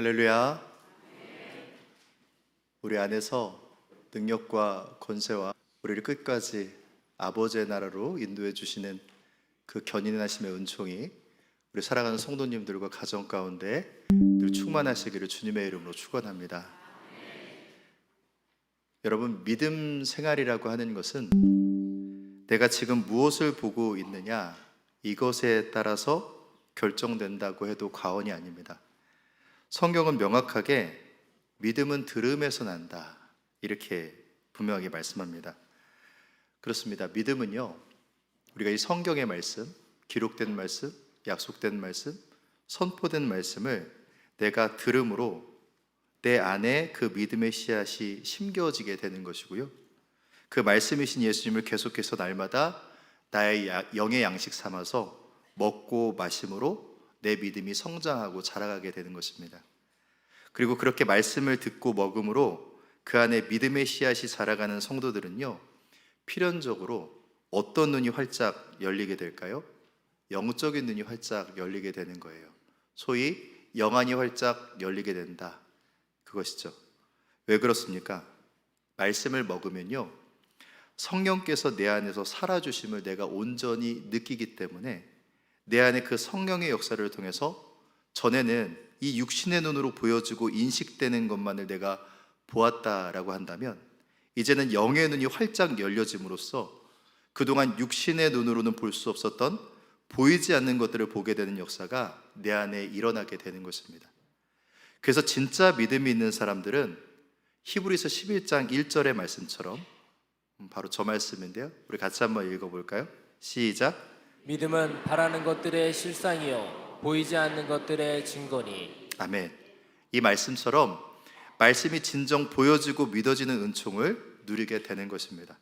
할렐루야. 우리 안에서 능력과 권세와 우리를 끝까지 아버지의 나라로 인도해 주시는 그 견인하심의 은총이 우리 살아가는 성도님들과 가정 가운데 늘 충만하시기를 주님의 이름으로 축원합니다. 여러분, 믿음 생활이라고 하는 것은 내가 지금 무엇을 보고 있느냐 이것에 따라서 결정된다고 해도 과언이 아닙니다. 성경은 명확하게 믿음은 들음에서 난다 이렇게 분명하게 말씀합니다. 그렇습니다. 믿음은요, 우리가 이 성경의 말씀, 기록된 말씀, 약속된 말씀, 선포된 말씀을 내가 들음으로 내 안에 그 믿음의 씨앗이 심겨지게 되는 것이고요, 그 말씀이신 예수님을 계속해서 날마다 나의 영의 양식 삼아서 먹고 마심으로 내 믿음이 성장하고 자라가게 되는 것입니다. 그리고 그렇게 말씀을 듣고 먹음으로 그 안에 믿음의 씨앗이 자라가는 성도들은요, 필연적으로 어떤 눈이 활짝 열리게 될까요? 영적인 눈이 활짝 열리게 되는 거예요. 소위 영안이 활짝 열리게 된다, 그것이죠. 왜 그렇습니까? 말씀을 먹으면요, 성령께서 내 안에서 살아주심을 내가 온전히 느끼기 때문에 내 안에 그 성령의 역사를 통해서 전에는 이 육신의 눈으로 보여지고 인식되는 것만을 내가 보았다라고 한다면 이제는 영의 눈이 활짝 열려짐으로써 그동안 육신의 눈으로는 볼 수 없었던 보이지 않는 것들을 보게 되는 역사가 내 안에 일어나게 되는 것입니다. 그래서 진짜 믿음이 있는 사람들은 히브리서 11장 1절의 말씀처럼, 바로 저 말씀인데요, 우리 같이 한번 읽어볼까요? 시작. 믿음은 바라는 것들의 실상이요 보이지 않는 것들의 증거니. 아멘. 이 말씀처럼 말씀이 진정 보여지고 믿어지는 은총을 누리게 되는 것입니다.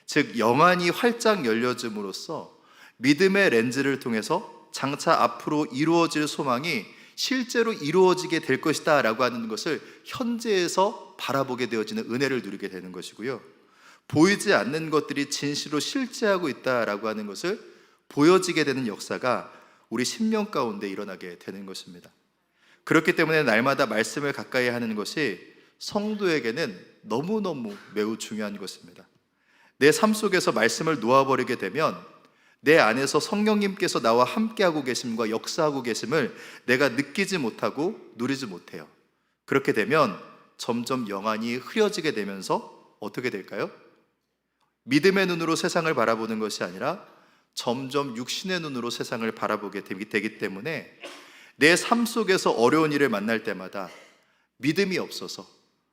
즉, 영안이 활짝 열려짐으로써 믿음의 렌즈를 통해서 장차 앞으로 이루어질 소망이 실제로 이루어지게 될 것이다 라고 하는 것을 현재에서 바라보게 되어지는 은혜를 누리게 되는 것이고요, 보이지 않는 것들이 진실로 실제하고 있다라고 하는 것을 보여지게 되는 역사가 우리 심령 가운데 일어나게 되는 것입니다. 그렇기 때문에 날마다 말씀을 가까이 하는 것이 성도에게는 너무너무 매우 중요한 것입니다. 내 삶 속에서 말씀을 놓아버리게 되면 내 안에서 성령님께서 나와 함께하고 계심과 역사하고 계심을 내가 느끼지 못하고 누리지 못해요. 그렇게 되면 점점 영안이 흐려지게 되면서 어떻게 될까요? 믿음의 눈으로 세상을 바라보는 것이 아니라 점점 육신의 눈으로 세상을 바라보게 되기 때문에 내 삶 속에서 어려운 일을 만날 때마다 믿음이 없어서,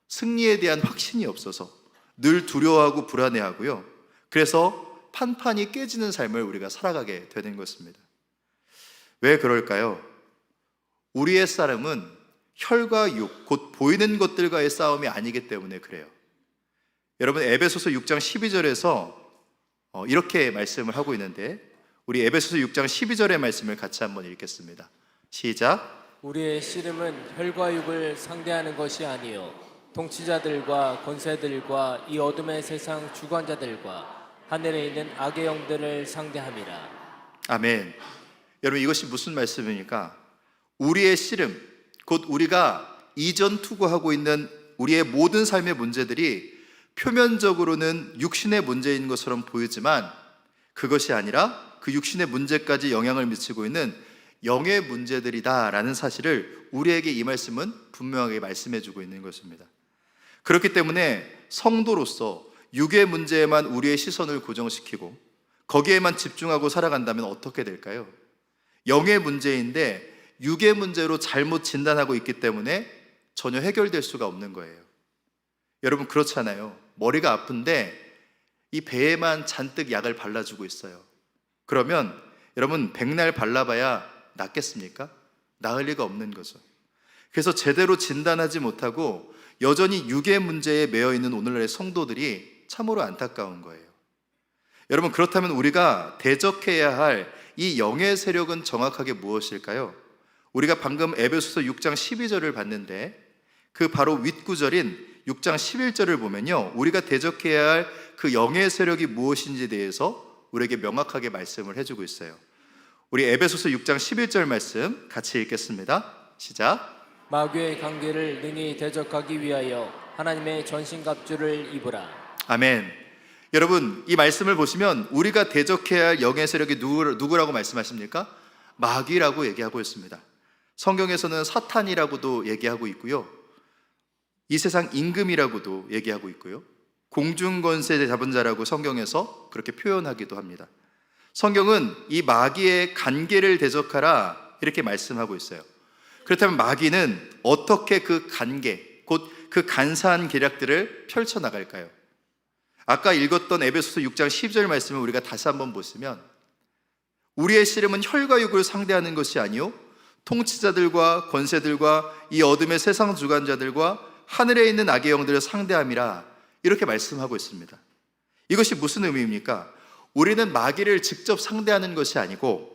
승리에 대한 확신이 없어서 늘 두려워하고 불안해하고요, 그래서 판판이 깨지는 삶을 우리가 살아가게 되는 것입니다. 왜 그럴까요? 우리의 싸움은 혈과 육, 곧 보이는 것들과의 싸움이 아니기 때문에 그래요. 여러분, 에베소서 6장 12절에서 이렇게 말씀을 하고 있는데, 우리 에베소서 6장 12절의 말씀을 같이 한번 읽겠습니다. 시작. 우리의 씨름은 혈과 육을 상대하는 것이 아니요 통치자들과 권세들과 이 어둠의 세상 주관자들과 하늘에 있는 악의 영들을 상대함이라. 아멘. 여러분, 이것이 무슨 말씀입니까? 우리의 씨름, 곧 우리가 이전 투구하고 있는 우리의 모든 삶의 문제들이 표면적으로는 육신의 문제인 것처럼 보이지만 그것이 아니라 그 육신의 문제까지 영향을 미치고 있는 영의 문제들이다라는 사실을 우리에게 이 말씀은 분명하게 말씀해 주고 있는 것입니다. 그렇기 때문에 성도로서 육의 문제에만 우리의 시선을 고정시키고 거기에만 집중하고 살아간다면 어떻게 될까요? 영의 문제인데 육의 문제로 잘못 진단하고 있기 때문에 전혀 해결될 수가 없는 거예요. 여러분, 그렇잖아요. 머리가 아픈데 이 배에만 잔뜩 약을 발라주고 있어요. 그러면 여러분, 백날 발라봐야 낫겠습니까? 나을 리가 없는 거죠. 그래서 제대로 진단하지 못하고 여전히 육의 문제에 매여 있는 오늘날의 성도들이 참으로 안타까운 거예요. 여러분, 그렇다면 우리가 대적해야 할 이 영의 세력은 정확하게 무엇일까요? 우리가 방금 에베소서 6장 12절을 봤는데 그 바로 윗구절인 6장 11절을 보면요, 우리가 대적해야 할 그 영의 세력이 무엇인지에 대해서 우리에게 명확하게 말씀을 해주고 있어요. 우리 에베소서 6장 11절 말씀 같이 읽겠습니다. 시작. 마귀의 관계를 능히 대적하기 위하여 하나님의 전신갑주를 입으라. 아멘. 여러분, 이 말씀을 보시면 우리가 대적해야 할 영의 세력이 누구라고 말씀하십니까? 마귀라고 얘기하고 있습니다. 성경에서는 사탄이라고도 얘기하고 있고요, 이 세상 임금이라고도 얘기하고 있고요, 공중권세 잡은 자라고 성경에서 그렇게 표현하기도 합니다. 성경은 이 마귀의 관계를 대적하라 이렇게 말씀하고 있어요. 그렇다면 마귀는 어떻게 그 관계, 곧 그 간사한 계략들을 펼쳐나갈까요? 아까 읽었던 에베소서 6장 10절 말씀을 우리가 다시 한번 보시면, 우리의 씨름은 혈과 육을 상대하는 것이 아니요 통치자들과 권세들과 이 어둠의 세상 주관자들과 하늘에 있는 악의 영들을 상대함이라 이렇게 말씀하고 있습니다. 이것이 무슨 의미입니까? 우리는 마귀를 직접 상대하는 것이 아니고,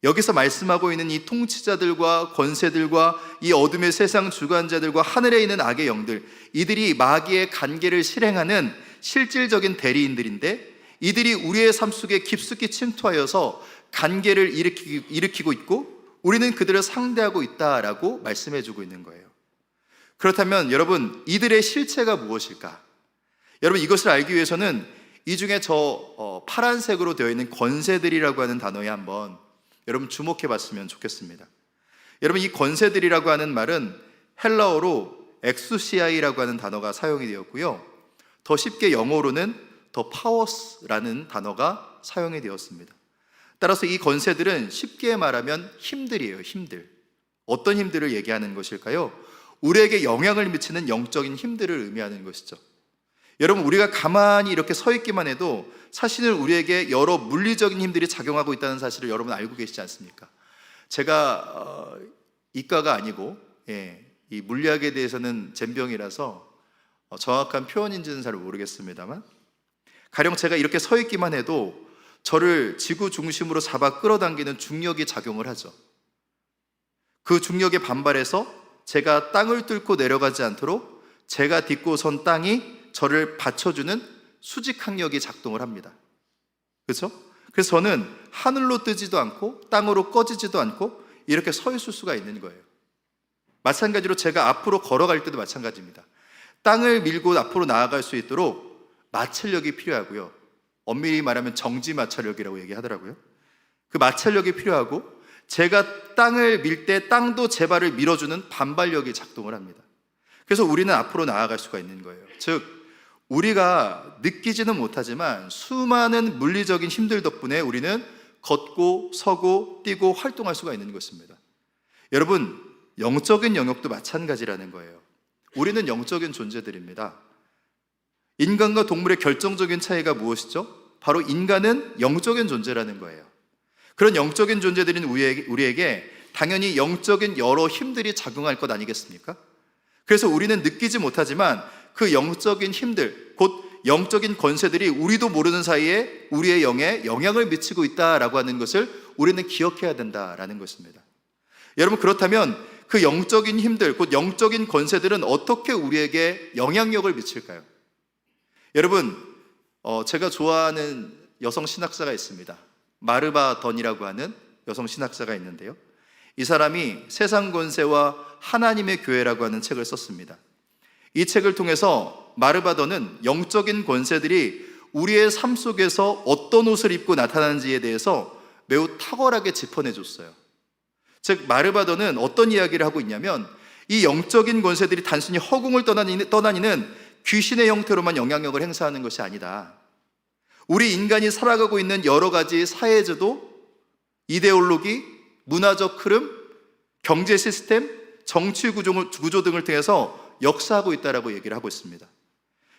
여기서 말씀하고 있는 이 통치자들과 권세들과 이 어둠의 세상 주관자들과 하늘에 있는 악의 영들, 이들이 마귀의 관계를 실행하는 실질적인 대리인들인데, 이들이 우리의 삶 속에 깊숙이 침투하여서 관계를 일으키고 있고 우리는 그들을 상대하고 있다라고 말씀해주고 있는 거예요. 그렇다면 이들의 실체가 무엇일까? 여러분, 이것을 알기 위해서는 이 중에 파란색으로 되어 있는 권세들이라고 하는 단어에 한번 여러분 주목해 봤으면 좋겠습니다. 여러분, 이 권세들이라고 하는 말은 헬라어로 엑수시아이라고 하는 단어가 사용이 되었고요, 더 쉽게 영어로는 더 파워스라는 단어가 사용이 되었습니다. 따라서 이 권세들은 쉽게 말하면 힘들이에요. 힘들. 어떤 힘들을 얘기하는 것일까요? 우리에게 영향을 미치는 영적인 힘들을 의미하는 것이죠. 여러분, 우리가 가만히 이렇게 서 있기만 해도 사실은 우리에게 여러 물리적인 힘들이 작용하고 있다는 사실을 여러분 알고 계시지 않습니까? 제가 이과가 아니고 이 물리학에 대해서는 젬병이라서 정확한 표현인지는 잘 모르겠습니다만, 가령 제가 이렇게 서 있기만 해도 저를 지구 중심으로 잡아 끌어당기는 중력이 작용을 하죠. 그 중력에 반발해서 제가 땅을 뚫고 내려가지 않도록 제가 딛고 선 땅이 저를 받쳐주는 수직항력이 작동을 합니다. 그렇죠? 그래서 저는 하늘로 뜨지도 않고 땅으로 꺼지지도 않고 이렇게 서 있을 수가 있는 거예요. 마찬가지로 제가 앞으로 걸어갈 때도 마찬가지입니다. 땅을 밀고 앞으로 나아갈 수 있도록 마찰력이 필요하고요, 엄밀히 말하면 정지 마찰력이라고 얘기하더라고요. 그 마찰력이 필요하고, 제가 땅을 밀 때 땅도 제 발을 밀어주는 반발력이 작동을 합니다. 그래서 우리는 앞으로 나아갈 수가 있는 거예요. 즉, 우리가 느끼지는 못하지만 수많은 물리적인 힘들 덕분에 우리는 걷고 서고 뛰고 활동할 수가 있는 것입니다. 여러분, 영적인 영역도 마찬가지라는 거예요. 우리는 영적인 존재들입니다. 인간과 동물의 결정적인 차이가 무엇이죠? 바로 인간은 영적인 존재라는 거예요. 그런 영적인 존재들인 우리에게 당연히 영적인 여러 힘들이 작용할 것 아니겠습니까? 그래서 우리는 느끼지 못하지만 그 영적인 힘들, 곧 영적인 권세들이 우리도 모르는 사이에 우리의 영에 영향을 미치고 있다라고 하는 것을 우리는 기억해야 된다라는 것입니다. 여러분, 그렇다면 그 영적인 힘들, 곧 영적인 권세들은 어떻게 우리에게 영향력을 미칠까요? 여러분, 제가 좋아하는 여성 신학자가 있습니다. 마르바 던이라고 하는 여성 신학자가 있는데요, 이 사람이 세상 권세와 하나님의 교회라고 하는 책을 썼습니다. 이 책을 통해서 마르바던은 영적인 권세들이 우리의 삶 속에서 어떤 옷을 입고 나타나는지에 대해서 매우 탁월하게 짚어내줬어요. 즉, 마르바던은 어떤 이야기를 하고 있냐면, 이 영적인 권세들이 단순히 허공을 떠다니는 귀신의 형태로만 영향력을 행사하는 것이 아니다. 우리 인간이 살아가고 있는 여러 가지 사회제도, 이데올로기, 문화적 흐름, 경제 시스템, 정치 구조 등을 통해서 역사하고 있다라고 얘기를 하고 있습니다.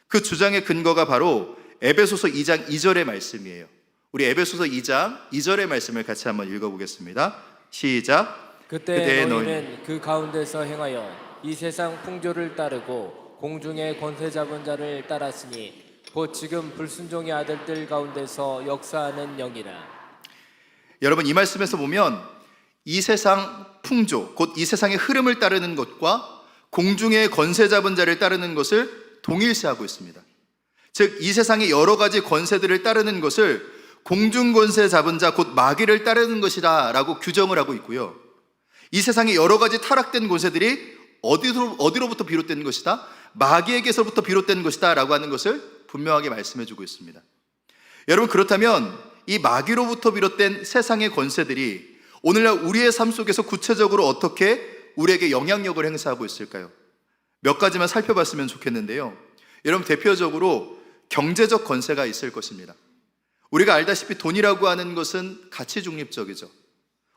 그 주장의 근거가 바로 에베소서 2장 2절의 말씀이에요. 우리 에베소서 2장 2절의 말씀을 같이 한번 읽어보겠습니다. 시작. 그때 너희는 그 가운데서 행하여 이 세상 풍조를 따르고 공중의 권세 잡은 자를 따랐으니 곧 지금 불순종의 아들들 가운데서 역사하는 영이라. 여러분, 이 말씀에서 보면 이 세상 풍조, 곧 이 세상의 흐름을 따르는 것과 공중의 권세 잡은 자를 따르는 것을 동일시하고 있습니다. 즉, 이 세상의 여러 가지 권세들을 따르는 것을 공중 권세 잡은 자, 곧 마귀를 따르는 것이다 라고 규정을 하고 있고요, 이 세상에 여러 가지 타락된 권세들이 어디로부터 비롯된 것이다? 마귀에게서부터 비롯된 것이다 라고 하는 것을 분명하게 말씀해 주고 있습니다. 여러분, 그렇다면 이 마귀로부터 비롯된 세상의 권세들이 오늘날 우리의 삶 속에서 구체적으로 어떻게 우리에게 영향력을 행사하고 있을까요? 몇 가지만 살펴봤으면 좋겠는데요. 여러분, 대표적으로 경제적 권세가 있을 것입니다. 우리가 알다시피 돈이라고 하는 것은 가치 중립적이죠.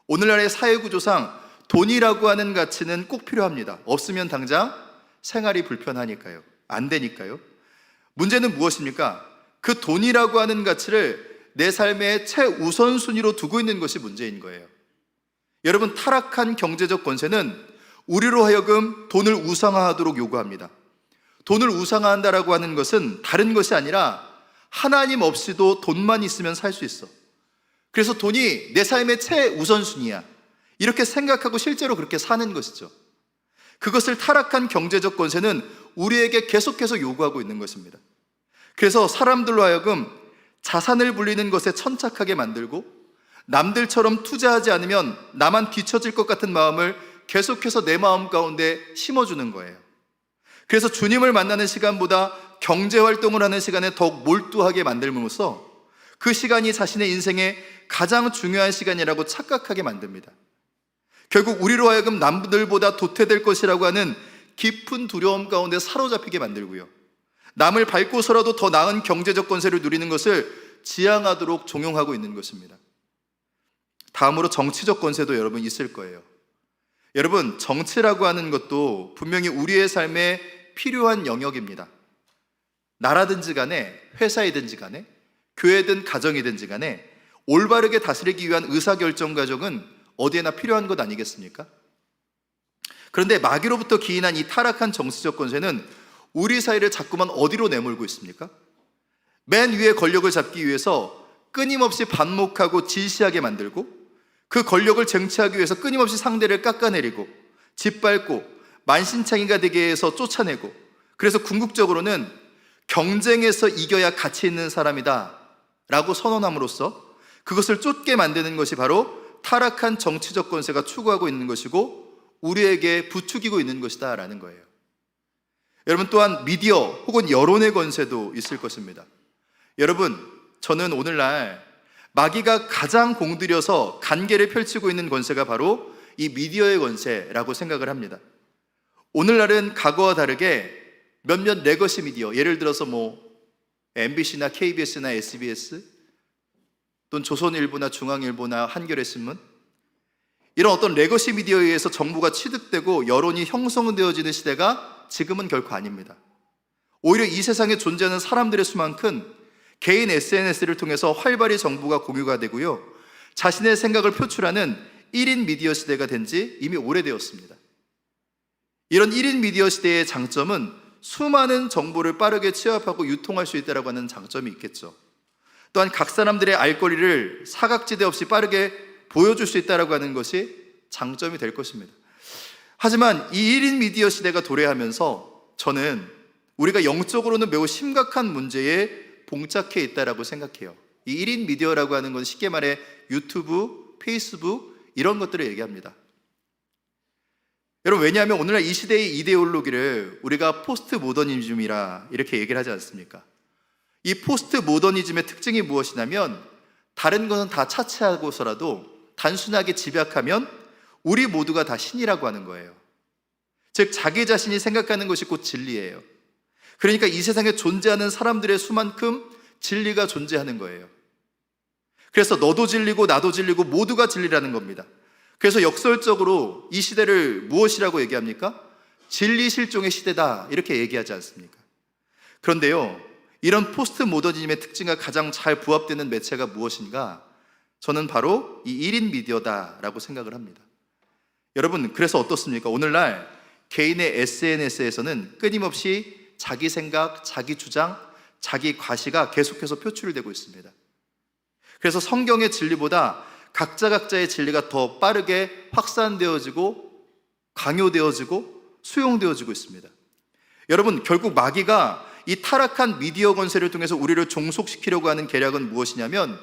오늘날의 사회 구조상 돈이라고 하는 가치는 꼭 필요합니다. 없으면 당장 생활이 불편하니까요. 안 되니까요. 문제는 무엇입니까? 그 돈이라고 하는 가치를 내 삶의 최우선순위로 두고 있는 것이 문제인 거예요. 여러분, 타락한 경제적 권세는 우리로 하여금 돈을 우상화하도록 요구합니다. 돈을 우상화한다라고 하는 것은 다른 것이 아니라 하나님 없이도 돈만 있으면 살 수 있어. 그래서 돈이 내 삶의 최우선순위야. 이렇게 생각하고 실제로 그렇게 사는 것이죠. 그것을 타락한 경제적 권세는 우리에게 계속해서 요구하고 있는 것입니다. 그래서 사람들로 하여금 자산을 불리는 것에 천착하게 만들고 남들처럼 투자하지 않으면 나만 뒤처질 것 같은 마음을 계속해서 내 마음 가운데 심어주는 거예요. 그래서 주님을 만나는 시간보다 경제활동을 하는 시간에 더욱 몰두하게 만들므로써 그 시간이 자신의 인생의 가장 중요한 시간이라고 착각하게 만듭니다. 결국 우리로 하여금 남들보다 도태될 것이라고 하는 깊은 두려움 가운데 사로잡히게 만들고요, 남을 밟고서라도 더 나은 경제적 권세를 누리는 것을 지향하도록 종용하고 있는 것입니다. 다음으로 정치적 권세도 여러분 있을 거예요. 여러분, 정치라고 하는 것도 분명히 우리의 삶에 필요한 영역입니다. 나라든지 간에, 회사이든지 간에, 교회든 가정이든지 간에 올바르게 다스리기 위한 의사결정 과정은 어디에나 필요한 것 아니겠습니까? 그런데 마귀로부터 기인한 이 타락한 정치적 권세는 우리 사회를 자꾸만 어디로 내몰고 있습니까? 맨 위에 권력을 잡기 위해서 끊임없이 반목하고 질시하게 만들고, 그 권력을 쟁취하기 위해서 끊임없이 상대를 깎아내리고 짓밟고 만신창이가 되게 해서 쫓아내고, 그래서 궁극적으로는 경쟁에서 이겨야 가치 있는 사람이다 라고 선언함으로써 그것을 쫓게 만드는 것이 바로 타락한 정치적 권세가 추구하고 있는 것이고 우리에게 부추기고 있는 것이다 라는 거예요. 여러분, 또한 미디어 혹은 여론의 권세도 있을 것입니다. 여러분, 저는 오늘날 마귀가 가장 공들여서 간계를 펼치고 있는 권세가 바로 이 미디어의 권세라고 생각을 합니다. 오늘날은 과거와 다르게 몇몇 레거시 미디어, 예를 들어서 MBC나 KBS나 SBS 또는 조선일보나 중앙일보나 한겨레 신문, 이런 어떤 레거시 미디어에 의해서 정부가 취득되고 여론이 형성되어지는 시대가 지금은 결코 아닙니다. 오히려 이 세상에 존재하는 사람들의 수만큼 개인 SNS를 통해서 활발히 정보가 공유가 되고요, 자신의 생각을 표출하는 1인 미디어 시대가 된 지 이미 오래되었습니다. 이런 1인 미디어 시대의 장점은 수많은 정보를 빠르게 취합하고 유통할 수 있다고 하는 장점이 있겠죠. 또한 각 사람들의 알 권리를 사각지대 없이 빠르게 보여줄 수 있다고 하는 것이 장점이 될 것입니다. 하지만 이 1인 미디어 시대가 도래하면서 저는 우리가 영적으로는 매우 심각한 문제에 봉착해 있다고 생각해요. 이 1인 미디어라고 하는 건 쉽게 말해 유튜브, 페이스북 이런 것들을 얘기합니다. 여러분, 왜냐하면 오늘날 이 시대의 이데올로기를 우리가 포스트 모더니즘이라 이렇게 얘기를 하지 않습니까? 이 포스트 모더니즘의 특징이 무엇이냐면 다른 것은 다 차치하고서라도 단순하게 집약하면 우리 모두가 다 신이라고 하는 거예요. 즉, 자기 자신이 생각하는 것이 곧 진리예요. 그러니까 이 세상에 존재하는 사람들의 수만큼 진리가 존재하는 거예요. 그래서 너도 진리고 나도 진리고 모두가 진리라는 겁니다. 그래서 역설적으로 이 시대를 무엇이라고 얘기합니까? 진리 실종의 시대다 이렇게 얘기하지 않습니까? 그런데요, 이런 포스트 모더니즘의 특징과 가장 잘 부합되는 매체가 무엇인가? 저는 바로 이 1인 미디어다라고 생각을 합니다. 여러분, 그래서 어떻습니까? 오늘날 개인의 SNS에서는 끊임없이 자기 생각, 자기 주장, 자기 과시가 계속해서 표출되고 있습니다. 그래서 성경의 진리보다 각자의 진리가 더 빠르게 확산되어지고 강요되어지고 수용되어지고 있습니다. 여러분, 결국 마귀가 이 타락한 미디어 권세를 통해서 우리를 종속시키려고 하는 계략은 무엇이냐면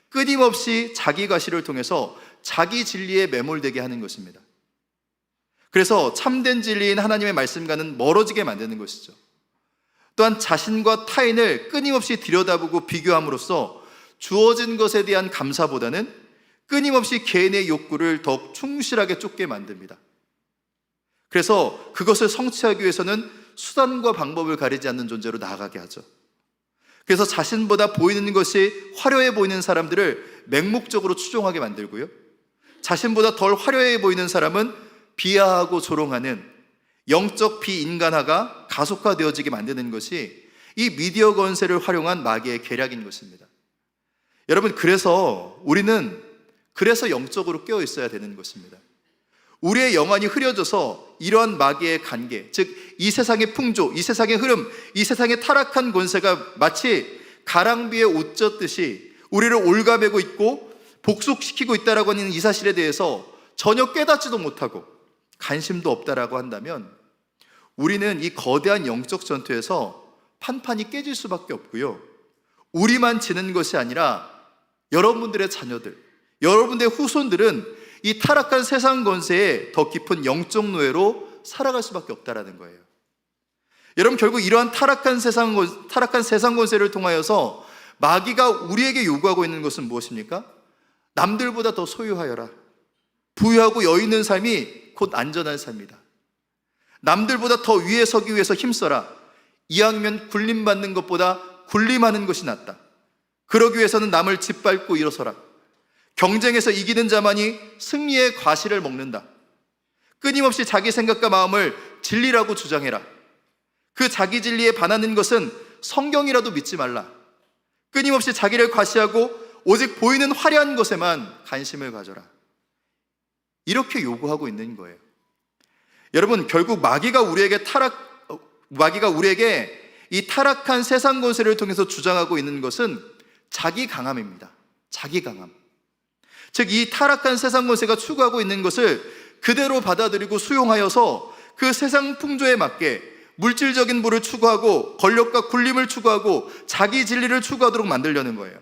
끊임없이 자기 과시를 통해서 자기 진리에 매몰되게 하는 것입니다. 그래서 참된 진리인 하나님의 말씀과는 멀어지게 만드는 것이죠. 또한 자신과 타인을 끊임없이 들여다보고 비교함으로써 주어진 것에 대한 감사보다는 끊임없이 개인의 욕구를 더욱 충실하게 쫓게 만듭니다. 그래서 그것을 성취하기 위해서는 수단과 방법을 가리지 않는 존재로 나아가게 하죠. 그래서 자신보다 보이는 것이 화려해 보이는 사람들을 맹목적으로 추종하게 만들고요, 자신보다 덜 화려해 보이는 사람은 비하하고 조롱하는 영적 비인간화가 가속화되어지게 만드는 것이 이 미디어 건세를 활용한 마귀의 계략인 것입니다. 여러분, 우리는 영적으로 깨어 있어야 되는 것입니다. 우리의 영안이 흐려져서 이러한 마귀의 관계, 즉 이 세상의 풍조, 이 세상의 흐름, 이 세상의 타락한 권세가 마치 가랑비에 옷 젖듯이 우리를 올가매고 있고 복속시키고 있다라고 하는 이 사실에 대해서 전혀 깨닫지도 못하고 관심도 없다라고 한다면 우리는 이 거대한 영적 전투에서 판판이 깨질 수밖에 없고요, 우리만 지는 것이 아니라 여러분들의 자녀들, 여러분들의 후손들은 이 타락한 세상 권세에 더 깊은 영적 노예로 살아갈 수밖에 없다라는 거예요. 여러분, 결국 이러한 타락한 세상 권세를 통하여서 마귀가 우리에게 요구하고 있는 것은 무엇입니까? 남들보다 더 소유하여라. 부유하고 여유 있는 삶이 곧 안전한 삶이다. 남들보다 더 위에 서기 위해서 힘써라. 이왕이면 굴림받는 것보다 굴림하는 것이 낫다. 그러기 위해서는 남을 짓밟고 일어서라. 경쟁에서 이기는 자만이 승리의 과실을 먹는다. 끊임없이 자기 생각과 마음을 진리라고 주장해라. 그 자기 진리에 반하는 것은 성경이라도 믿지 말라. 끊임없이 자기를 과시하고 오직 보이는 화려한 것에만 관심을 가져라. 이렇게 요구하고 있는 거예요. 여러분, 결국 마귀가 우리에게 이 타락한 세상 권세를 통해서 주장하고 있는 것은 자기 강함입니다. 자기 강함. 즉, 이 타락한 세상 권세가 추구하고 있는 것을 그대로 받아들이고 수용하여서 그 세상 풍조에 맞게 물질적인 부를 추구하고 권력과 굴림을 추구하고 자기 진리를 추구하도록 만들려는 거예요.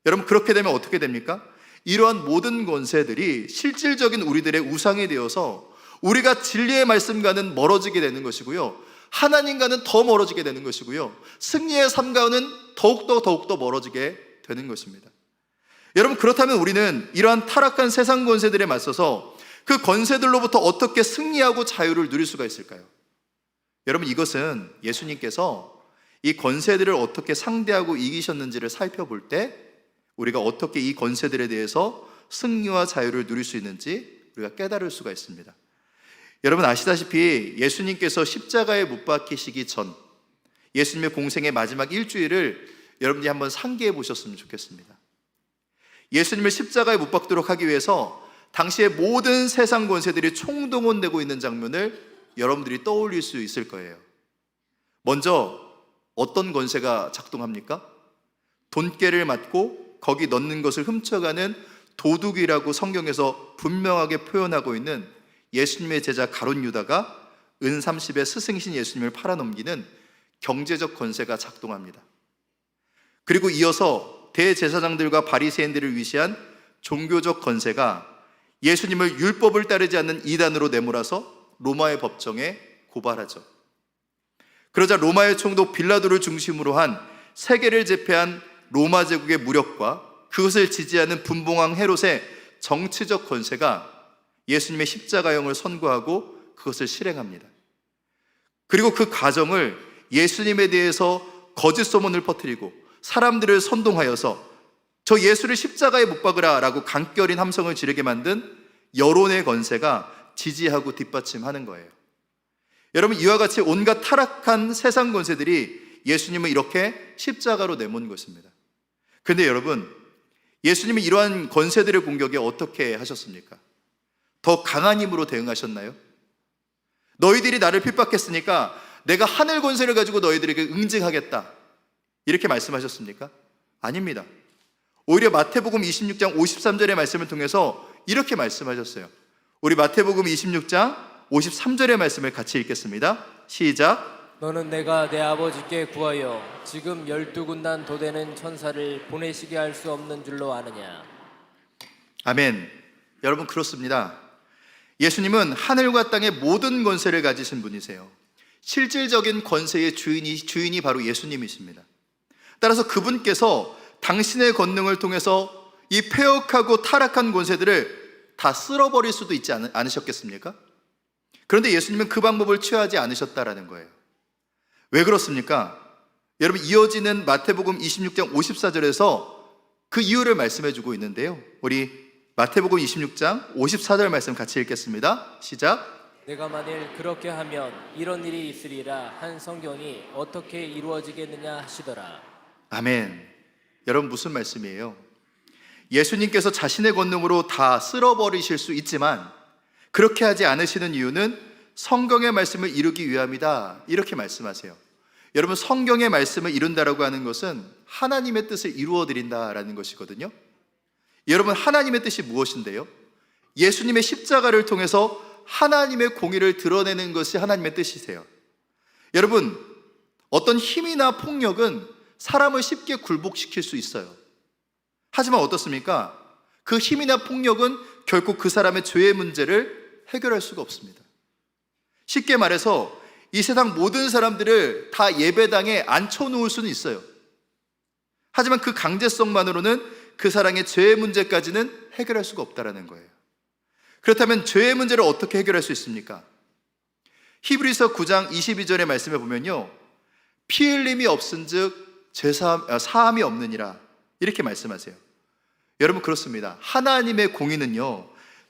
여러분, 그렇게 되면 어떻게 됩니까? 이러한 모든 권세들이 실질적인 우리들의 우상이 되어서 우리가 진리의 말씀과는 멀어지게 되는 것이고요, 하나님과는 더 멀어지게 되는 것이고요, 승리의 삶과는 더욱더 멀어지게 되는 것입니다. 여러분, 그렇다면 우리는 이러한 타락한 세상 권세들에 맞서서 그 권세들로부터 어떻게 승리하고 자유를 누릴 수가 있을까요? 여러분, 이것은 예수님께서 이 권세들을 어떻게 상대하고 이기셨는지를 살펴볼 때 우리가 어떻게 이 권세들에 대해서 승리와 자유를 누릴 수 있는지 우리가 깨달을 수가 있습니다. 여러분, 아시다시피 예수님께서 십자가에 못 박히시기 전 예수님의 공생의 마지막 일주일을 여러분들이 한번 상기해 보셨으면 좋겠습니다. 예수님을 십자가에 못 박도록 하기 위해서 당시의 모든 세상 권세들이 총동원되고 있는 장면을 여러분들이 떠올릴 수 있을 거예요. 먼저 어떤 권세가 작동합니까? 돈깨를 맞고 거기 넣는 것을 훔쳐가는 도둑이라고 성경에서 분명하게 표현하고 있는 예수님의 제자 가룟 유다가 은 30의 스승이신 예수님을 팔아넘기는 경제적 권세가 작동합니다. 그리고 이어서 대제사장들과 바리새인들을 위시한 종교적 권세가 예수님을 율법을 따르지 않는 이단으로 내몰아서 로마의 법정에 고발하죠. 그러자 로마의 총독 빌라도를 중심으로 한 세계를 제패한 로마 제국의 무력과 그것을 지지하는 분봉왕 헤롯의 정치적 권세가 예수님의 십자가형을 선고하고 그것을 실행합니다. 그리고 그 과정을 예수님에 대해서 거짓 소문을 퍼뜨리고 사람들을 선동하여서 저 예수를 십자가에 못 박으라 라고 간결인 함성을 지르게 만든 여론의 권세가 지지하고 뒷받침하는 거예요. 여러분, 이와 같이 온갖 타락한 세상 권세들이 예수님을 이렇게 십자가로 내몬 것입니다. 그런데 여러분, 예수님이 이러한 권세들의 공격에 어떻게 하셨습니까? 더 강한 힘으로 대응하셨나요? 너희들이 나를 핍박했으니까 내가 하늘 권세를 가지고 너희들에게 응징하겠다, 이렇게 말씀하셨습니까? 아닙니다. 오히려 마태복음 26장 53절의 말씀을 통해서 이렇게 말씀하셨어요. 우리 마태복음 26장 53절의 말씀을 같이 읽겠습니다. 시작. 너는 내가 내 아버지께 구하여 지금 12군단 도되는 천사를 보내시게 할 수 없는 줄로 아느냐. 아멘. 여러분, 그렇습니다. 예수님은 하늘과 땅의 모든 권세를 가지신 분이세요. 실질적인 권세의 주인이 바로 예수님이십니다. 따라서 그분께서 당신의 권능을 통해서 이 폐역하고 타락한 권세들을 다 쓸어버릴 수도 있지 않으셨겠습니까? 그런데 예수님은 그 방법을 취하지 않으셨다라는 거예요. 왜 그렇습니까? 여러분, 이어지는 마태복음 26장 54절에서 그 이유를 말씀해 주고 있는데요. 우리 마태복음 26장 54절 말씀 같이 읽겠습니다. 시작. 내가 만일 그렇게 하면 이런 일이 있으리라 한 성경이 어떻게 이루어지겠느냐 하시더라. 아멘. 여러분, 무슨 말씀이에요? 예수님께서 자신의 권능으로 다 쓸어버리실 수 있지만 그렇게 하지 않으시는 이유는 성경의 말씀을 이루기 위함이다, 이렇게 말씀하세요. 여러분, 성경의 말씀을 이룬다라고 하는 것은 하나님의 뜻을 이루어드린다라는 것이거든요. 여러분, 하나님의 뜻이 무엇인데요? 예수님의 십자가를 통해서 하나님의 공의를 드러내는 것이 하나님의 뜻이세요. 여러분, 어떤 힘이나 폭력은 사람을 쉽게 굴복시킬 수 있어요. 하지만 어떻습니까? 그 힘이나 폭력은 결국 그 사람의 죄의 문제를 해결할 수가 없습니다. 쉽게 말해서 이 세상 모든 사람들을 다 예배당에 앉혀놓을 수는 있어요. 하지만 그 강제성만으로는 그 사람의 죄의 문제까지는 해결할 수가 없다는 거예요. 그렇다면 죄의 문제를 어떻게 해결할 수 있습니까? 히브리서 9장 22절의 말씀에 보면요, 피 흘림이 없은즉 사함이 없느니라, 이렇게 말씀하세요. 여러분, 그렇습니다. 하나님의 공의는요,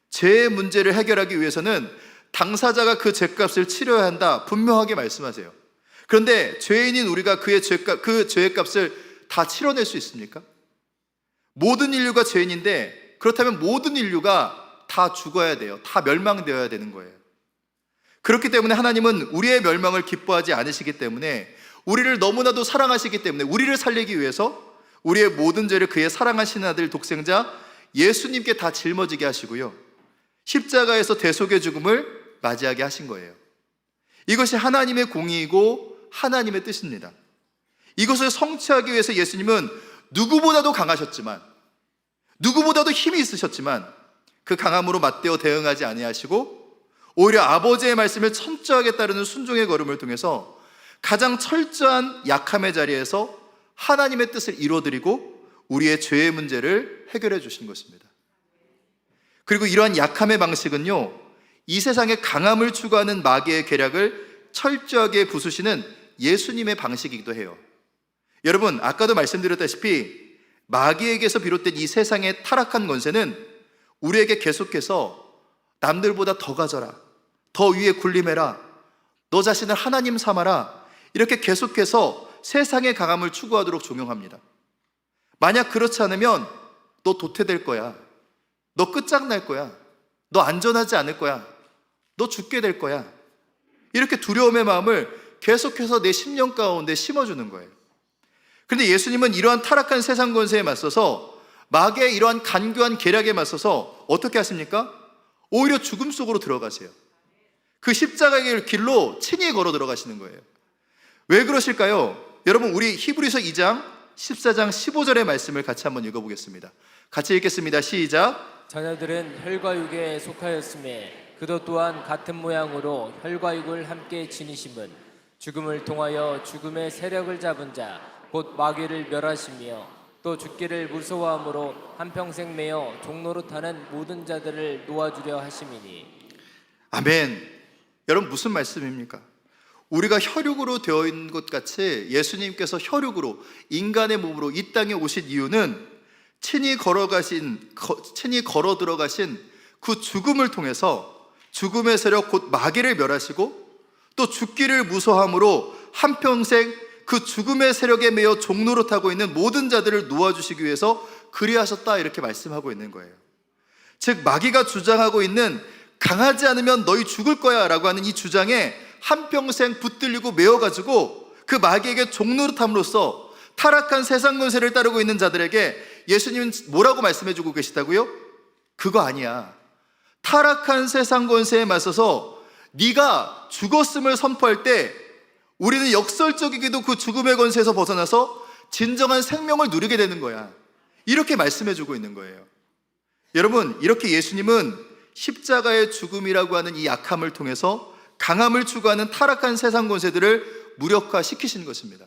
죄의 문제를 해결하기 위해서는 당사자가 그 죄값을 치러야 한다, 분명하게 말씀하세요. 그런데 죄인인 우리가 그 죄의 값을 다 치러낼 수 있습니까? 모든 인류가 죄인인데, 그렇다면 모든 인류가 다 죽어야 돼요. 다 멸망되어야 되는 거예요. 그렇기 때문에 하나님은 우리의 멸망을 기뻐하지 않으시기 때문에, 우리를 너무나도 사랑하시기 때문에 우리를 살리기 위해서 우리의 모든 죄를 그의 사랑하시는 아들 독생자 예수님께 다 짊어지게 하시고요, 십자가에서 대속의 죽음을 맞이하게 하신 거예요. 이것이 하나님의 공의이고 하나님의 뜻입니다. 이것을 성취하기 위해서 예수님은 누구보다도 강하셨지만, 누구보다도 힘이 있으셨지만 그 강함으로 맞대어 대응하지 아니하시고 오히려 아버지의 말씀을 철저하게 따르는 순종의 걸음을 통해서 가장 철저한 약함의 자리에서 하나님의 뜻을 이루어드리고 우리의 죄의 문제를 해결해 주신 것입니다. 그리고 이러한 약함의 방식은요, 이 세상의 강함을 추구하는 마귀의 계략을 철저하게 부수시는 예수님의 방식이기도 해요. 여러분, 아까도 말씀드렸다시피 마귀에게서 비롯된 이 세상의 타락한 권세는 우리에게 계속해서 남들보다 더 가져라, 더 위에 군림해라, 너 자신을 하나님 삼아라, 이렇게 계속해서 세상의 강함을 추구하도록 종용합니다. 만약 그렇지 않으면 너 도태될 거야, 너 끝장날 거야, 너 안전하지 않을 거야, 너 죽게 될 거야, 이렇게 두려움의 마음을 계속해서 내 심령 가운데 심어주는 거예요. 그런데 예수님은 이러한 타락한 세상 권세에 맞서서, 마귀의 이러한 간교한 계략에 맞서서 어떻게 하십니까? 오히려 죽음 속으로 들어가세요. 그 십자가의 길로 친히 걸어 들어가시는 거예요. 왜 그러실까요? 여러분, 우리 히브리서 2장 14장 15절의 말씀을 같이 한번 읽어보겠습니다. 같이 읽겠습니다. 시작. 자녀들은 혈과 육에 속하였음에 그도 또한 같은 모양으로 혈과 육을 함께 지니심은 죽음을 통하여 죽음의 세력을 잡은 자 곧 마귀를 멸하시며 또 죽기를 무서워함으로 한평생 매여 종로로 타는 모든 자들을 놓아주려 하심이니. 아멘. 여러분, 무슨 말씀입니까? 우리가 혈육으로 되어 있는 것 같이 예수님께서 혈육으로, 인간의 몸으로 이 땅에 오신 이유는 친히 걸어 들어가신 그 죽음을 통해서 죽음의 세력 곧 마귀를 멸하시고 또 죽기를 무서함으로 한평생 그 죽음의 세력에 매여 종로로 타고 있는 모든 자들을 놓아주시기 위해서 그리하셨다, 이렇게 말씀하고 있는 거예요. 즉, 마귀가 주장하고 있는 강하지 않으면 너희 죽을 거야 라고 하는 이 주장에 한평생 붙들리고 매어가지고 그 마귀에게 종노릇함으로써 타락한 세상 권세를 따르고 있는 자들에게 예수님은 뭐라고 말씀해주고 계시다고요? 그거 아니야. 타락한 세상 권세에 맞서서 네가 죽었음을 선포할 때 우리는 역설적이게도 그 죽음의 권세에서 벗어나서 진정한 생명을 누리게 되는 거야, 이렇게 말씀해주고 있는 거예요. 여러분, 이렇게 예수님은 십자가의 죽음이라고 하는 이 약함을 통해서 강함을 추구하는 타락한 세상 권세들을 무력화시키신 것입니다.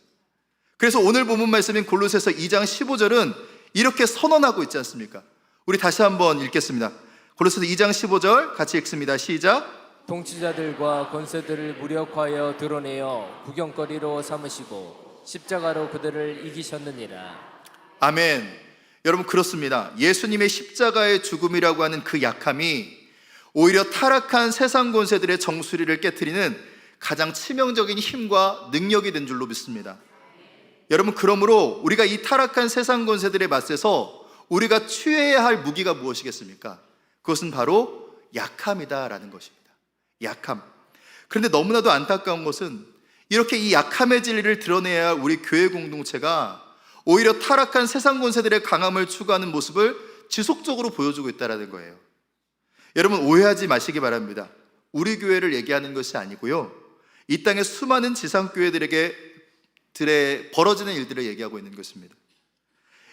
그래서 오늘 본문 말씀인 골로새서 2장 15절은 이렇게 선언하고 있지 않습니까? 우리 다시 한번 읽겠습니다. 골로새서 2장 15절 같이 읽습니다. 시작. 통치자들과 권세들을 무력하여 드러내어 구경거리로 삼으시고 십자가로 그들을 이기셨느니라. 아멘. 여러분, 그렇습니다. 예수님의 십자가의 죽음이라고 하는 그 약함이 오히려 타락한 세상 권세들의 정수리를 깨트리는 가장 치명적인 힘과 능력이 된 줄로 믿습니다. 여러분, 그러므로 우리가 이 타락한 세상 권세들에 맞서서 우리가 취해야 할 무기가 무엇이겠습니까? 그것은 바로 약함이다라는 것입니다. 약함. 그런데 너무나도 안타까운 것은 이렇게 이 약함의 진리를 드러내야 할 우리 교회 공동체가 오히려 타락한 세상 권세들의 강함을 추구하는 모습을 지속적으로 보여주고 있다는 거예요. 여러분, 오해하지 마시기 바랍니다. 우리 교회를 얘기하는 것이 아니고요, 이 땅의 수많은 지상교회들에게 벌어지는 일들을 얘기하고 있는 것입니다.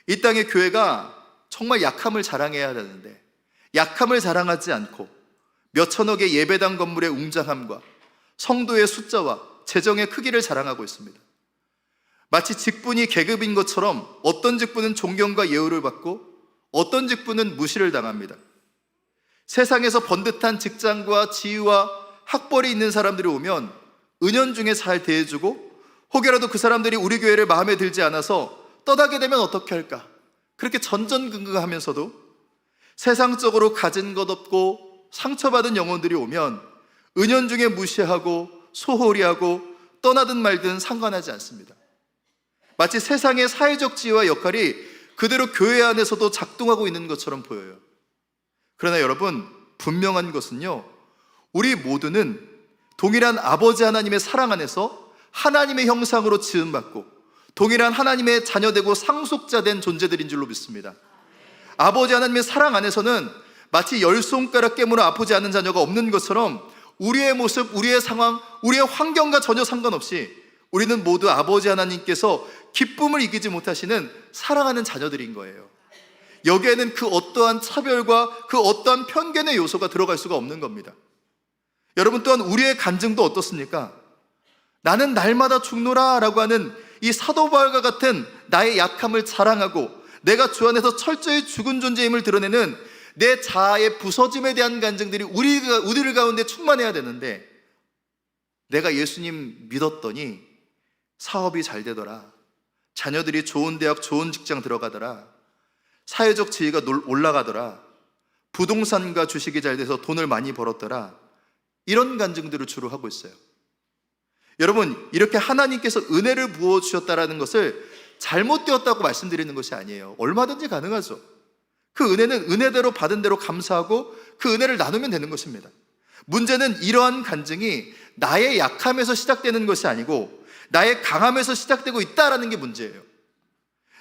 이 땅의 교회가 정말 약함을 자랑해야 되는데 약함을 자랑하지 않고 몇천억의 예배당 건물의 웅장함과 성도의 숫자와 재정의 크기를 자랑하고 있습니다. 마치 직분이 계급인 것처럼 어떤 직분은 존경과 예우를 받고 어떤 직분은 무시를 당합니다. 세상에서 번듯한 직장과 지위와 학벌이 있는 사람들이 오면 은연중에 잘 대해주고, 혹여라도 그 사람들이 우리 교회를 마음에 들지 않아서 떠나게 되면 어떻게 할까, 그렇게 전전긍긍하면서도 세상적으로 가진 것 없고 상처받은 영혼들이 오면 은연중에 무시하고 소홀히 하고 떠나든 말든 상관하지 않습니다. 마치 세상의 사회적 지위와 역할이 그대로 교회 안에서도 작동하고 있는 것처럼 보여요. 그러나 여러분, 분명한 것은요, 우리 모두는 동일한 아버지 하나님의 사랑 안에서 하나님의 형상으로 지음받고 동일한 하나님의 자녀되고 상속자 된 존재들인 줄로 믿습니다. 아버지 하나님의 사랑 안에서는 마치 10손가락 깨물어 아프지 않은 자녀가 없는 것처럼 우리의 모습, 우리의 상황, 우리의 환경과 전혀 상관없이 우리는 모두 아버지 하나님께서 기쁨을 이기지 못하시는 사랑하는 자녀들인 거예요. 여기에는 그 어떠한 차별과 그 어떠한 편견의 요소가 들어갈 수가 없는 겁니다. 여러분, 또한 우리의 간증도 어떻습니까? 나는 날마다 죽노라 라고 하는 이 사도 바울과 같은 나의 약함을 자랑하고 내가 주 안에서 철저히 죽은 존재임을 드러내는 내 자아의 부서짐에 대한 간증들이 우리들 가운데 충만해야 되는데, 내가 예수님 믿었더니 사업이 잘 되더라, 자녀들이 좋은 대학 좋은 직장 들어가더라, 사회적 지위가 올라가더라, 부동산과 주식이 잘 돼서 돈을 많이 벌었더라, 이런 간증들을 주로 하고 있어요. 여러분, 이렇게 하나님께서 은혜를 부어주셨다는 것을 잘못되었다고 말씀드리는 것이 아니에요. 얼마든지 가능하죠. 그 은혜는 은혜대로 받은 대로 감사하고 그 은혜를 나누면 되는 것입니다. 문제는 이러한 간증이 나의 약함에서 시작되는 것이 아니고 나의 강함에서 시작되고 있다는 게 문제예요.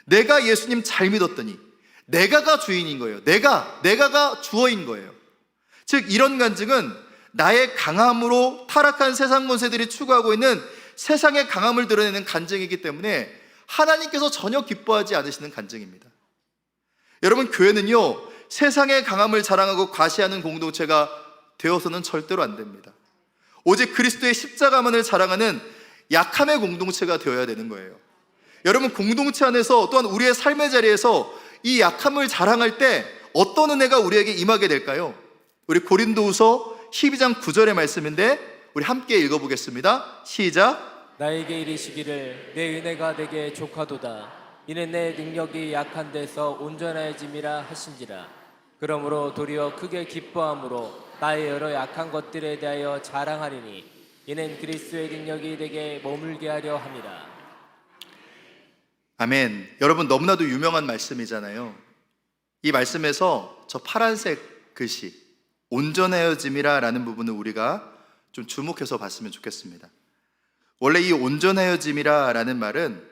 내가 예수님 잘 믿었더니 내가가 주인인 거예요. 내가가 주어인 거예요. 즉, 이런 간증은 나의 강함으로 타락한 세상 권세들이 추구하고 있는 세상의 강함을 드러내는 간증이기 때문에 하나님께서 전혀 기뻐하지 않으시는 간증입니다. 여러분, 교회는요, 세상의 강함을 자랑하고 과시하는 공동체가 되어서는 절대로 안 됩니다. 오직 그리스도의 십자가만을 자랑하는 약함의 공동체가 되어야 되는 거예요. 여러분, 공동체 안에서 또한 우리의 삶의 자리에서 이 약함을 자랑할 때 어떤 은혜가 우리에게 임하게 될까요? 우리 고린도후서 12장 9절의 말씀인데 우리 함께 읽어보겠습니다. 시작. 나에게 이르시기를 내 은혜가 내게 족하도다. 이는 내 능력이 약한 데서 온전해짐이라 하신지라. 그러므로 도리어 크게 기뻐함으로 나의 여러 약한 것들에 대하여 자랑하리니 이는 그리스도의 능력이 내게 머물게 하려 함이라. 아멘. 여러분, 너무나도 유명한 말씀이잖아요. 이 말씀에서 저 파란색 글씨 온전하여짐이라 라는 부분을 우리가 좀 주목해서 봤으면 좋겠습니다. 원래 이 온전하여짐이라 라는 말은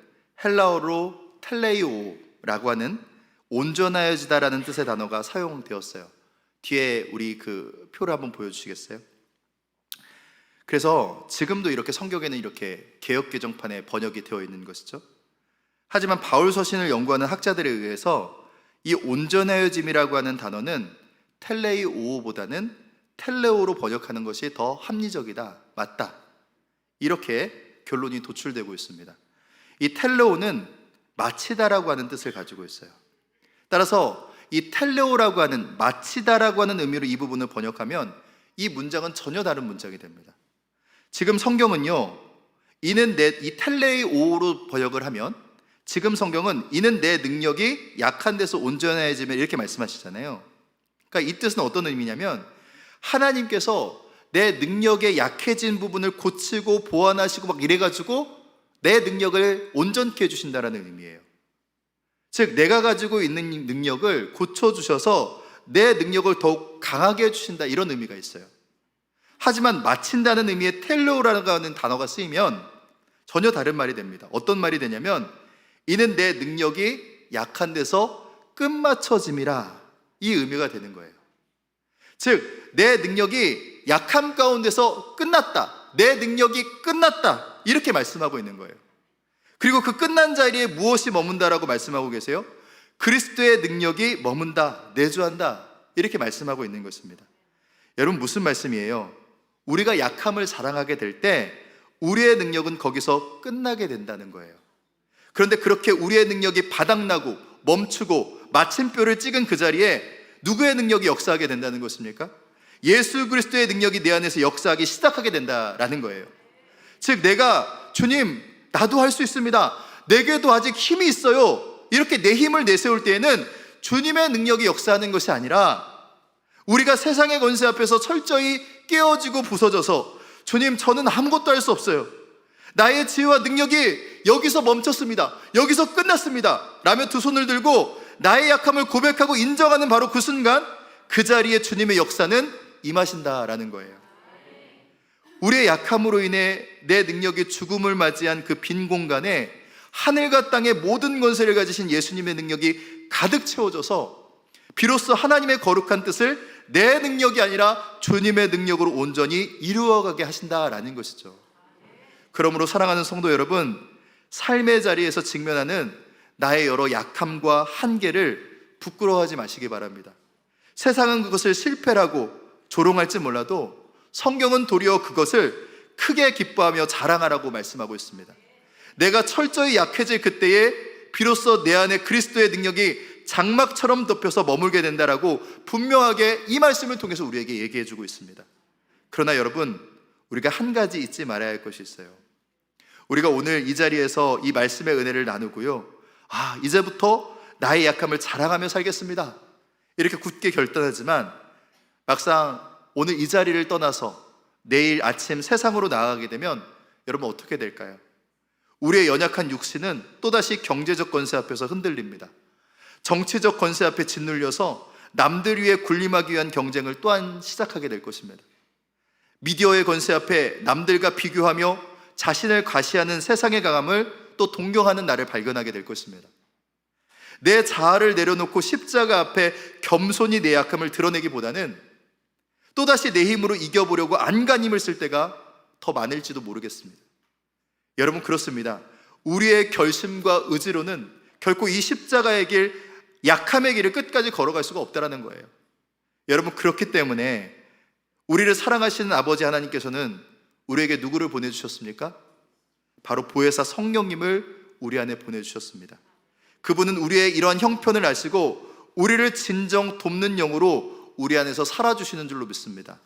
헬라어로 텔레이오라고 하는 온전하여지다 라는 뜻의 단어가 사용되었어요. 뒤에 우리 그 표를 한번 보여주시겠어요? 그래서 지금도 이렇게 성경에는 이렇게 개역개정판에 번역이 되어 있는 것이죠. 하지만 바울 서신을 연구하는 학자들에 의해서 이 온전하여짐이라고 하는 단어는 텔레이오보다는 텔레오로 번역하는 것이 더 합리적이다, 맞다, 이렇게 결론이 도출되고 있습니다. 이 텔레오는 마치다라고 하는 뜻을 가지고 있어요. 따라서 이 텔레오라고 하는 마치다라고 하는 의미로 이 부분을 번역하면 이 문장은 전혀 다른 문장이 됩니다. 지금 성경은요, 이는 이 텔레오로 번역을 하면 지금 성경은 이는 내 능력이 약한 데서 온전해지면 이렇게 말씀하시잖아요. 그러니까 이 뜻은 어떤 의미냐면 하나님께서 내 능력에 약해진 부분을 고치고 보완하시고 막 이래가지고 내 능력을 온전케 해주신다는 의미예요. 즉 내가 가지고 있는 능력을 고쳐주셔서 내 능력을 더욱 강하게 해주신다, 이런 의미가 있어요. 하지만 마친다는 의미의 텔레오라고 하는 단어가 쓰이면 전혀 다른 말이 됩니다. 어떤 말이 되냐면 이는 내 능력이 약한 데서 끝마쳐짐이라, 이 의미가 되는 거예요. 즉 내 능력이 약함 가운데서 끝났다, 내 능력이 끝났다, 이렇게 말씀하고 있는 거예요. 그리고 그 끝난 자리에 무엇이 머문다라고 말씀하고 계세요? 그리스도의 능력이 머문다, 내주한다, 이렇게 말씀하고 있는 것입니다. 여러분, 무슨 말씀이에요? 우리가 약함을 자랑하게 될 때 우리의 능력은 거기서 끝나게 된다는 거예요. 그런데 그렇게 우리의 능력이 바닥나고 멈추고 마침표를 찍은 그 자리에 누구의 능력이 역사하게 된다는 것입니까? 예수 그리스도의 능력이 내 안에서 역사하기 시작하게 된다라는 거예요. 즉 내가 주님 나도 할 수 있습니다, 내게도 아직 힘이 있어요, 이렇게 내 힘을 내세울 때에는 주님의 능력이 역사하는 것이 아니라 우리가 세상의 권세 앞에서 철저히 깨어지고 부서져서 주님 저는 아무것도 할 수 없어요, 나의 지혜와 능력이 여기서 멈췄습니다, 여기서 끝났습니다 라며 두 손을 들고 나의 약함을 고백하고 인정하는 바로 그 순간 그 자리에 주님의 역사는 임하신다라는 거예요. 우리의 약함으로 인해 내 능력이 죽음을 맞이한 그 빈 공간에 하늘과 땅의 모든 권세를 가지신 예수님의 능력이 가득 채워져서 비로소 하나님의 거룩한 뜻을 내 능력이 아니라 주님의 능력으로 온전히 이루어가게 하신다라는 것이죠. 그러므로 사랑하는 성도 여러분, 삶의 자리에서 직면하는 나의 여러 약함과 한계를 부끄러워하지 마시기 바랍니다. 세상은 그것을 실패라고 조롱할지 몰라도 성경은 도리어 그것을 크게 기뻐하며 자랑하라고 말씀하고 있습니다. 내가 철저히 약해질 그때에 비로소 내 안에 그리스도의 능력이 장막처럼 덮여서 머물게 된다라고 분명하게 이 말씀을 통해서 우리에게 얘기해 주고 있습니다. 그러나 여러분, 우리가 한 가지 잊지 말아야 할 것이 있어요. 우리가 오늘 이 자리에서 이 말씀의 은혜를 나누고요, 이제부터 나의 약함을 자랑하며 살겠습니다, 이렇게 굳게 결단하지만 막상 오늘 이 자리를 떠나서 내일 아침 세상으로 나아가게 되면 여러분 어떻게 될까요? 우리의 연약한 육신은 또다시 경제적 권세 앞에서 흔들립니다. 정치적 권세 앞에 짓눌려서 남들 위해 군림하기 위한 경쟁을 또한 시작하게 될 것입니다. 미디어의 권세 앞에 남들과 비교하며 자신을 과시하는 세상의 강함을 또 동경하는 나를 발견하게 될 것입니다. 내 자아를 내려놓고 십자가 앞에 겸손히 내 약함을 드러내기보다는 또다시 내 힘으로 이겨보려고 안간힘을 쓸 때가 더 많을지도 모르겠습니다. 여러분, 그렇습니다. 우리의 결심과 의지로는 결코 이 십자가의 길, 약함의 길을 끝까지 걸어갈 수가 없다는 거예요. 여러분, 그렇기 때문에 우리를 사랑하시는 아버지 하나님께서는 우리에게 누구를 보내주셨습니까? 바로 보혜사 성령님을 우리 안에 보내주셨습니다. 그분은 우리의 이러한 형편을 아시고 우리를 진정 돕는 영으로 우리 안에서 살아주시는 줄로 믿습니다.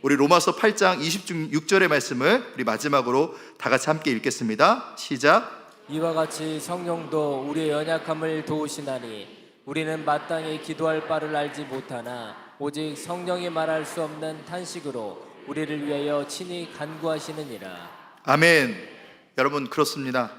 우리 로마서 8장 26절의 말씀을 우리 마지막으로 다 같이 함께 읽겠습니다. 시작. 이와 같이 성령도 우리의 연약함을 도우시나니 우리는 마땅히 기도할 바를 알지 못하나 오직 성령이 말할 수 없는 탄식으로 우리를 위하여 친히 간구하시느니라. 아멘. 여러분, 그렇습니다.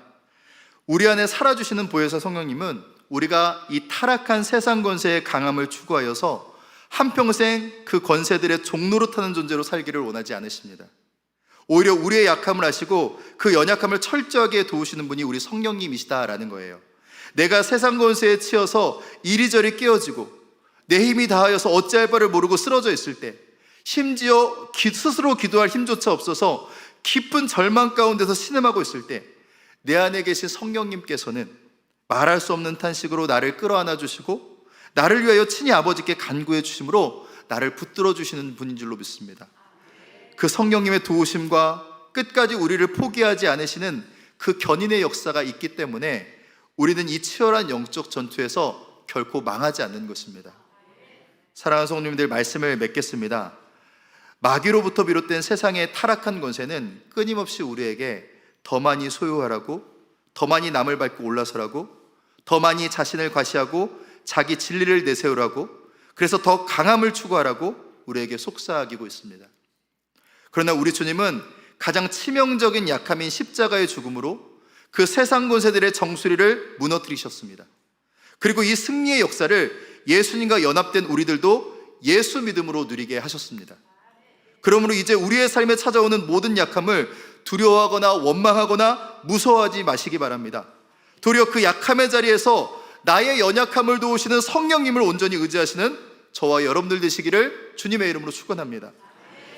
우리 안에 살아주시는 보혜사 성령님은 우리가 이 타락한 세상 권세의 강함을 추구하여서 한평생 그 권세들의 종노릇하는 존재로 살기를 원하지 않으십니다. 오히려 우리의 약함을 아시고 그 연약함을 철저하게 도우시는 분이 우리 성령님이시다라는 거예요. 내가 세상 권세에 치여서 이리저리 깨어지고 내 힘이 다하여서 어찌할 바를 모르고 쓰러져 있을 때, 심지어 스스로 기도할 힘조차 없어서 깊은 절망 가운데서 신음하고 있을 때, 내 안에 계신 성령님께서는 말할 수 없는 탄식으로 나를 끌어안아 주시고 나를 위하여 친히 아버지께 간구해 주심으로 나를 붙들어 주시는 분인 줄로 믿습니다. 그 성령님의 도우심과 끝까지 우리를 포기하지 않으시는 그 견인의 역사가 있기 때문에 우리는 이 치열한 영적 전투에서 결코 망하지 않는 것입니다. 사랑하는 성도님들, 말씀을 맺겠습니다. 마귀로부터 비롯된 세상의 타락한 권세는 끊임없이 우리에게 더 많이 소유하라고, 더 많이 남을 밟고 올라서라고, 더 많이 자신을 과시하고 자기 진리를 내세우라고, 그래서 더 강함을 추구하라고 우리에게 속삭이고 있습니다. 그러나 우리 주님은 가장 치명적인 약함인 십자가의 죽음으로 그 세상 권세들의 정수리를 무너뜨리셨습니다. 그리고 이 승리의 역사를 예수님과 연합된 우리들도 예수 믿음으로 누리게 하셨습니다. 그러므로 이제 우리의 삶에 찾아오는 모든 약함을 두려워하거나 원망하거나 무서워하지 마시기 바랍니다. 도리어 그 약함의 자리에서 나의 연약함을 도우시는 성령님을 온전히 의지하시는 저와 여러분들 되시기를 주님의 이름으로 축원합니다.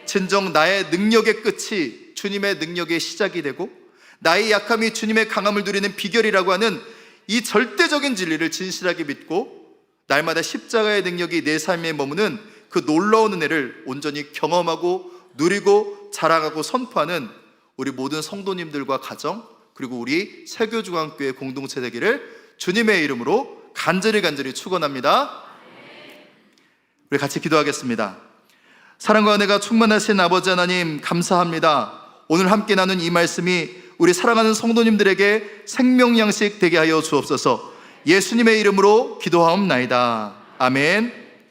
진정 나의 능력의 끝이 주님의 능력의 시작이 되고 나의 약함이 주님의 강함을 누리는 비결이라고 하는 이 절대적인 진리를 진실하게 믿고 날마다 십자가의 능력이 내 삶에 머무는 그 놀라운 은혜를 온전히 경험하고 누리고 자랑하고 선포하는 우리 모든 성도님들과 가정, 그리고 우리 세교중앙교회 공동체 되기를 주님의 이름으로 간절히 축원합니다. 우리 같이 기도하겠습니다. 사랑과 은혜가 충만하신 아버지 하나님, 감사합니다. 오늘 함께 나눈 이 말씀이 우리 사랑하는 성도님들에게 생명양식 되게 하여 주옵소서. 예수님의 이름으로 기도하옵나이다. 아멘.